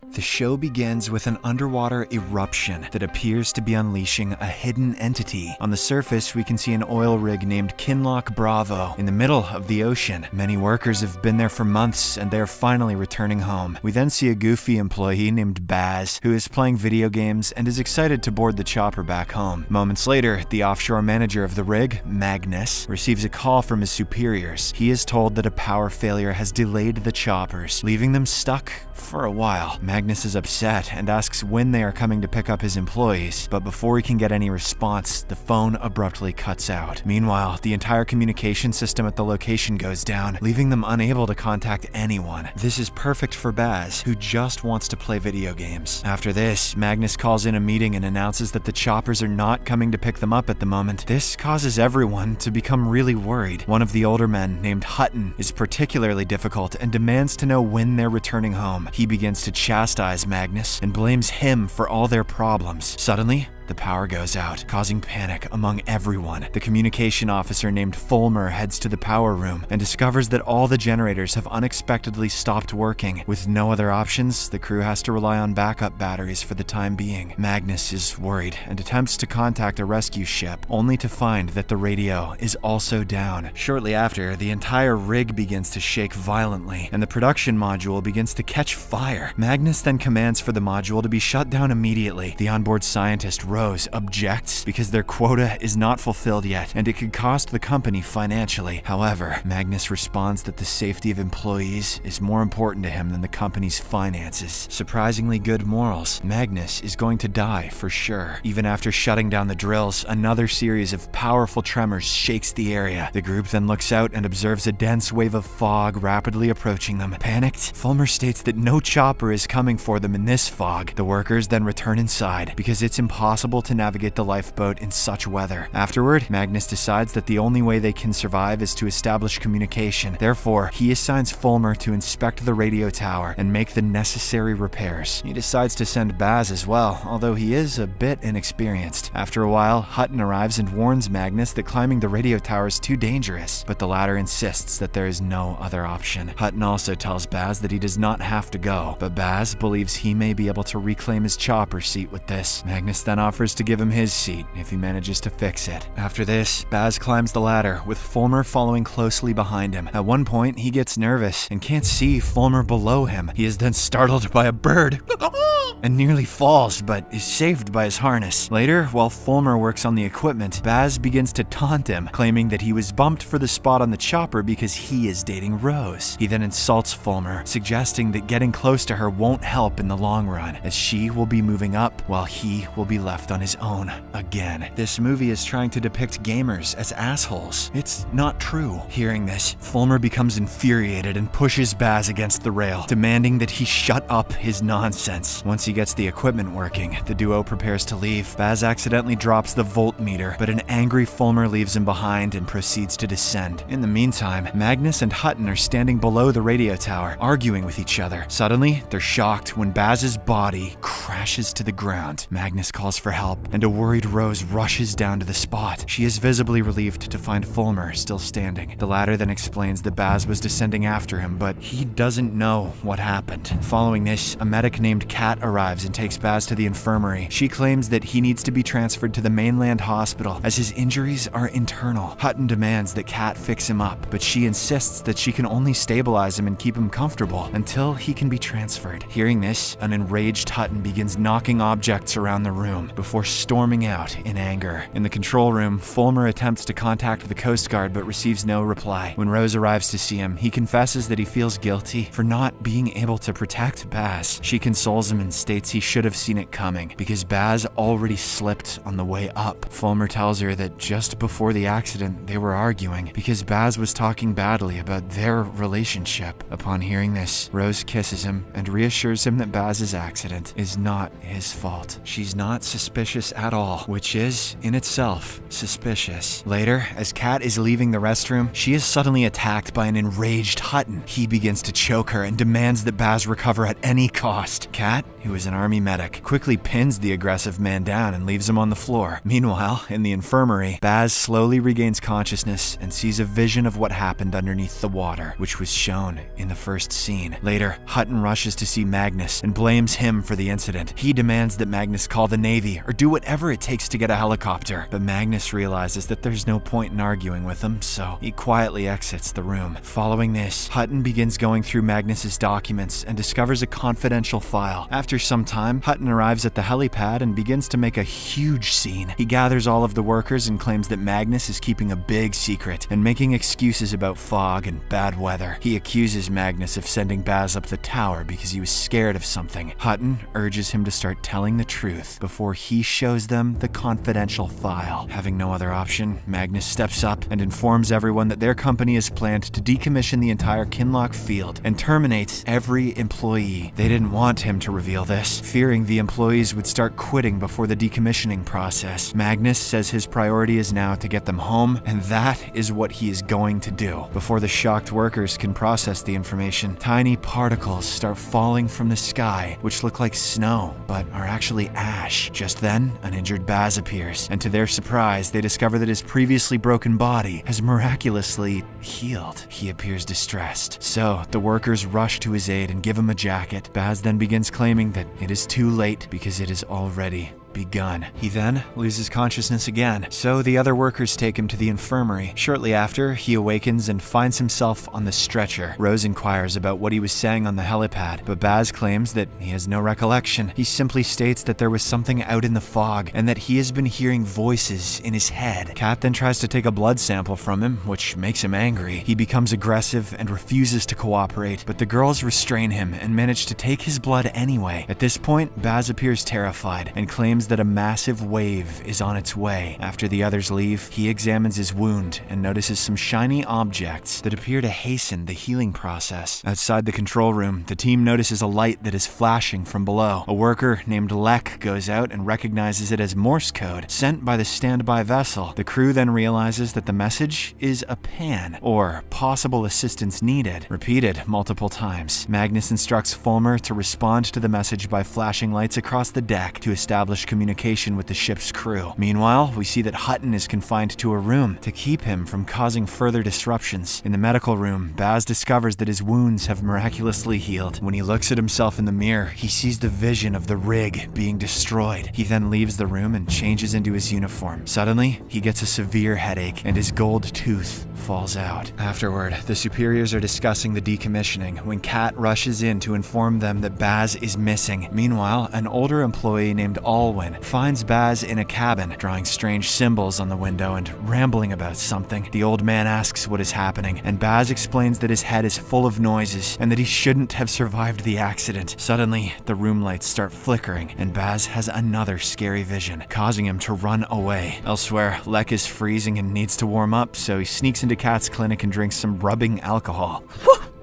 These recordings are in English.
The show begins with an underwater eruption that appears to be unleashing a hidden entity. On the surface, we can see an oil rig named Kinloch Bravo in the middle of the ocean. Many workers have been there for months and they're finally returning home. We then see a goofy employee named Baz who is playing video games and is excited to board the chopper back home. Moments later, the offshore manager of the rig, Magnus, receives a call from his superiors. He is told that a power failure has delayed the choppers, leaving them stuck for a while. Magnus is upset and asks when they are coming to pick up his employees, but before he can get any response, the phone abruptly cuts out. Meanwhile, the entire communication system at the location goes down, leaving them unable to contact anyone. This is perfect for Baz, who just wants to play video games. After this, Magnus calls in a meeting and announces that the choppers are not coming to pick them up at the moment. This causes everyone to become really worried. One of the older men, named Hutton, is particularly difficult and demands to know when they're returning home. He begins to chastise Magnus and blames him for all their problems. Suddenly, the power goes out, causing panic among everyone. The communication officer named Fulmer heads to the power room and discovers that all the generators have unexpectedly stopped working. With no other options, the crew has to rely on backup batteries for the time being. Magnus is worried and attempts to contact a rescue ship, only to find that the radio is also down. Shortly after, the entire rig begins to shake violently, and the production module begins to catch fire. Magnus then commands for the module to be shut down immediately. The onboard scientist Rose objects because their quota is not fulfilled yet, and it could cost the company financially. However, Magnus responds that the safety of employees is more important to him than the company's finances. Surprisingly good morals. Magnus is going to die for sure. Even after shutting down the drills, another series of powerful tremors shakes the area. The group then looks out and observes a dense wave of fog rapidly approaching them. Panicked, Fulmer states that no chopper is coming for them in this fog. The workers then return inside because it's impossible to navigate the lifeboat in such weather. Afterward, Magnus decides that the only way they can survive is to establish communication. Therefore, he assigns Fulmer to inspect the radio tower and make the necessary repairs. He decides to send Baz as well, although he is a bit inexperienced. After a while, Hutton arrives and warns Magnus that climbing the radio tower is too dangerous, but the latter insists that there is no other option. Hutton also tells Baz that he does not have to go, but Baz believes he may be able to reclaim his chopper seat with this. Magnus then offers to give him his seat if he manages to fix it. After this, Baz climbs the ladder, with Fulmer following closely behind him. At one point, he gets nervous and can't see Fulmer below him. He is then startled by a bird and nearly falls, but is saved by his harness. Later, while Fulmer works on the equipment, Baz begins to taunt him, claiming that he was bumped for the spot on the chopper because he is dating Rose. He then insults Fulmer, suggesting that getting close to her won't help in the long run, as she will be moving up while he will be left on his own again. This movie is trying to depict gamers as assholes. It's not true. Hearing this, Fulmer becomes infuriated and pushes Baz against the rail, demanding that he shut up his nonsense. Once he gets the equipment working, the duo prepares to leave. Baz accidentally drops the voltmeter, but an angry Fulmer leaves him behind and proceeds to descend. In the meantime, Magnus and Hutton are standing below the radio tower, arguing with each other. Suddenly, they're shocked when Baz's body crashes to the ground. Magnus calls for help, and a worried Rose rushes down to the spot. She is visibly relieved to find Fulmer still standing. The latter then explains that Baz was descending after him, but he doesn't know what happened. Following this, a medic named Kat arrives and takes Baz to the infirmary. She claims that he needs to be transferred to the mainland hospital as his injuries are internal. Hutton demands that Kat fix him up, but she insists that she can only stabilize him and keep him comfortable until he can be transferred. Hearing this, an enraged Hutton begins knocking objects around the room before storming out in anger. In the control room, Fulmer attempts to contact the Coast Guard but receives no reply. When Rose arrives to see him, he confesses that he feels guilty for not being able to protect Baz. She consoles him and states he should have seen it coming because Baz already slipped on the way up. Fulmer tells her that just before the accident, they were arguing because Baz was talking badly about their relationship. Upon hearing this, Rose kisses him and reassures him that Baz's accident is not his fault. She's not suspicious at all, which is, in itself, suspicious. Later, as Kat is leaving the restroom, she is suddenly attacked by an enraged Hutton. He begins to choke her and demands that Baz recover at any cost. Kat, who is an army medic, quickly pins the aggressive man down and leaves him on the floor. Meanwhile, in the infirmary, Baz slowly regains consciousness and sees a vision of what happened underneath the water, which was shown in the first scene. Later, Hutton rushes to see Magnus and blames him for the incident. He demands that Magnus call the Navy or do whatever it takes to get a helicopter, but Magnus realizes that there's no point in arguing with him, so he quietly exits the room. Following this, Hutton begins going through Magnus's documents and discovers a confidential file. After some time, Hutton arrives at the helipad and begins to make a huge scene. He gathers all of the workers and claims that Magnus is keeping a big secret and making excuses about fog and bad weather. He accuses Magnus of sending Baz up the tower because he was scared of something. Hutton urges him to start telling the truth before he shows them the confidential file. Having no other option, Magnus steps up and informs everyone that their company has planned to decommission the entire Kinloch field and terminate every employee. They didn't want him to reveal this, fearing the employees would start quitting before the decommissioning process. Magnus says his priority is now to get them home, and that is what he is going to do. Before the shocked workers can process the information, tiny particles start falling from the sky, which look like snow, but are actually ash. Just then, an injured Baz appears, and to their surprise, they discover that his previously broken body has miraculously healed. He appears distressed, so the workers rush to his aid and give him a jacket. Baz then begins claiming that it is too late because it is already begun. He then loses consciousness again, so the other workers take him to the infirmary. Shortly after, he awakens and finds himself on the stretcher. Rose inquires about what he was saying on the helipad, but Baz claims that he has no recollection. He simply states that there was something out in the fog and that he has been hearing voices in his head. Kat then tries to take a blood sample from him, which makes him angry. He becomes aggressive and refuses to cooperate, but the girls restrain him and manage to take his blood anyway. At this point, Baz appears terrified and claims that a massive wave is on its way. After the others leave, he examines his wound and notices some shiny objects that appear to hasten the healing process. Outside the control room, the team notices a light that is flashing from below. A worker named Lek goes out and recognizes it as Morse code sent by the standby vessel. The crew then realizes that the message is a pan, or possible assistance needed, repeated multiple times. Magnus instructs Fulmer to respond to the message by flashing lights across the deck to establish communication with the ship's crew. Meanwhile, we see that Hutton is confined to a room to keep him from causing further disruptions. In the medical room, Baz discovers that his wounds have miraculously healed. When he looks at himself in the mirror, he sees the vision of the rig being destroyed. He then leaves the room and changes into his uniform. Suddenly, he gets a severe headache and his gold tooth falls out. Afterward, the superiors are discussing the decommissioning when Kat rushes in to inform them that Baz is missing. Meanwhile, an older employee named Alwyn finds Baz in a cabin, drawing strange symbols on the window and rambling about something. The old man asks what is happening, and Baz explains that his head is full of noises and that he shouldn't have survived the accident. Suddenly, the room lights start flickering, and Baz has another scary vision, causing him to run away. Elsewhere, Lek is freezing and needs to warm up, so he sneaks into Kat's clinic and drinks some rubbing alcohol.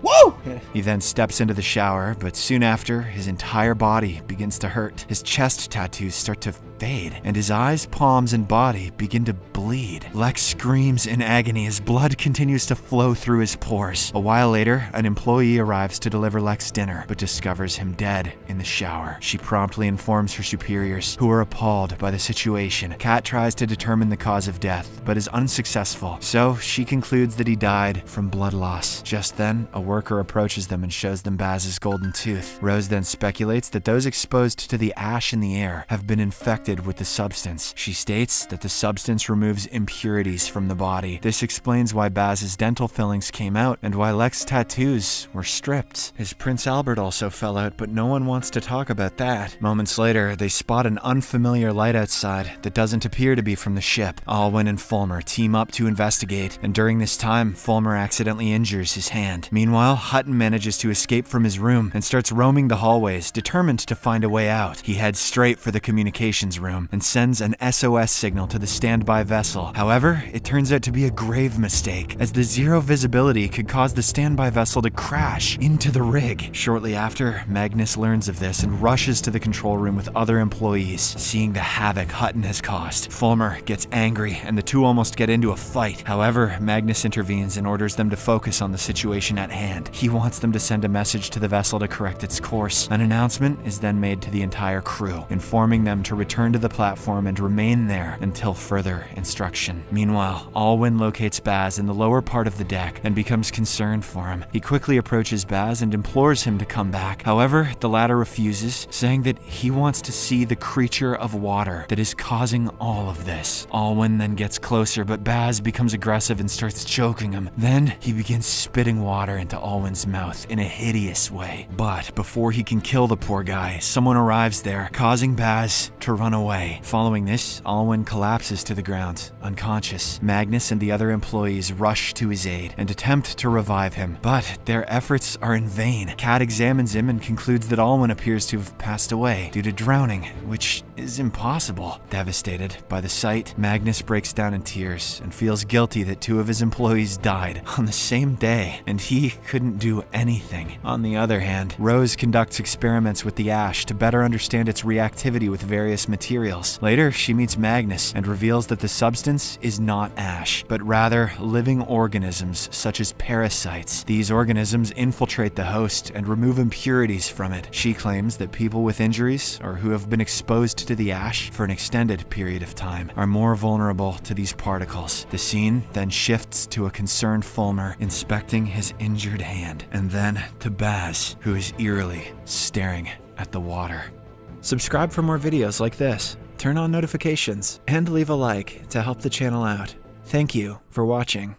Woo! He then steps into the shower, but soon after, his entire body begins to hurt. His chest tattoos start to fade, and his eyes, palms, and body begin to bleed. Lex screams in agony as blood continues to flow through his pores. A while later, an employee arrives to deliver Lex dinner, but discovers him dead in the shower. She promptly informs her superiors, who are appalled by the situation. Kat tries to determine the cause of death, but is unsuccessful, so she concludes that he died from blood loss. Just then, a worker approaches them and shows them Baz's golden tooth. Rose then speculates that those exposed to the ash in the air have been infected with the substance. She states that the substance removes impurities from the body. This explains why Baz's dental fillings came out and why Lex's tattoos were stripped. His Prince Albert also fell out, but no one wants to talk about that. Moments later, they spot an unfamiliar light outside that doesn't appear to be from the ship. Alwyn and Fulmer team up to investigate, and during this time, Fulmer accidentally injures his hand. Meanwhile, Hutton manages to escape from his room and starts roaming the hallways, determined to find a way out. He heads straight for the communications Allwyn's room and sends an SOS signal to the standby vessel. However, it turns out to be a grave mistake, as the zero visibility could cause the standby vessel to crash into the rig. Shortly after, Magnus learns of this and rushes to the control room with other employees. Seeing the havoc Hutton has caused, Fulmer gets angry and the two almost get into a fight. However, Magnus intervenes and orders them to focus on the situation at hand. He wants them to send a message to the vessel to correct its course. An announcement is then made to the entire crew, informing them to return to the platform and remain there until further instruction. Meanwhile, Allwyn locates Baz in the lower part of the deck and becomes concerned for him. He quickly approaches Baz and implores him to come back. However, the latter refuses, saying that he wants to see the creature of water that is causing all of this. Allwyn then gets closer, but Baz becomes aggressive and starts choking him. Then he begins spitting water into Allwyn's mouth in a hideous way. But before he can kill the poor guy, someone arrives there, causing Baz to run away. Following this, Allwyn collapses to the ground, unconscious. Magnus and the other employees rush to his aid and attempt to revive him, but their efforts are in vain. Kat examines him and concludes that Allwyn appears to have passed away due to drowning, which is impossible. Devastated by the sight, Magnus breaks down in tears and feels guilty that two of his employees died on the same day, and he couldn't do anything. On the other hand, Rose conducts experiments with the ash to better understand its reactivity with various materials. Later, she meets Magnus and reveals that the substance is not ash, but rather living organisms such as parasites. These organisms infiltrate the host and remove impurities from it. She claims that people with injuries or who have been exposed to the ash for an extended period of time are more vulnerable to these particles. The scene then shifts to a concerned Fulmer inspecting his injured hand, and then to Baz, who is eerily staring at the water. Subscribe for more videos like this, turn on notifications, and leave a like to help the channel out. Thank you for watching.